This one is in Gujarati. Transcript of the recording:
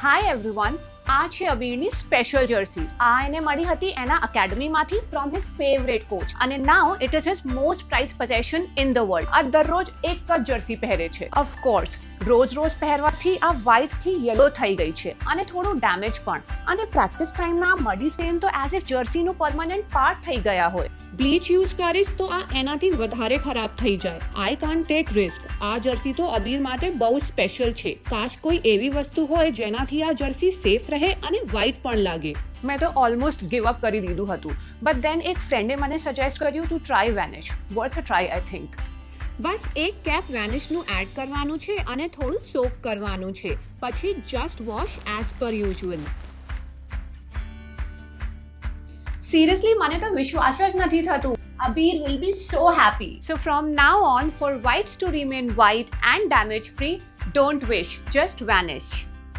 હાય એવરીવન, આ છે અબીરની સ્પેશિયલ જર્સી. આ એને મળી હતી એના એકેડમીમાંથી ફ્રોમ હિઝ ફેવરેટ કોચ, અને now it is his most prize possession in the world. આ દરરોજ એક જ જર્સી પહેરે છે. ઓફકોર્સ રોજ પહેરવાથી આ વ્હાઇટથી યલો થઈ ગઈ છે અને થોડું ડેમેજ પણ. અને પ્રેક્ટિસ ટાઈમના મડી સ્ટેન તો એઝ ઇફ જર્સીનું પરમનન્ટ પાર્ટ થઈ ગયા હોય. બ્લીચ યુઝ કરીશ તો આ એનાથી વધારે ખરાબ થઈ જાય. I can't take risk. આ જર્સી તો અબીર માટે બહુ સ્પેશિયલ છે. કાશ કોઈ એવી વસ્તુ હોય જેનાથી આ જર્સી સેફ રહે અને વ્હાઇટ પણ લાગે. મેં તો ઓલમોસ્ટ ગિવ અપ કરી દીધું હતું, બટ દેન એક ફ્રેન્ડે મને સજેસ્ટ કર્યું to try Vanish. Worth a try I think. બસ એક કેપ વેનિશનું એડ કરવાનું છે અને થોડું સોક કરવાનું છે. પછી just wash as per usual. Seriously મને તો વિશ્વાસ જ નથી થતું. Abir will be so happy. So from now on, for whites to remain white and damage free, don't wish, just vanish.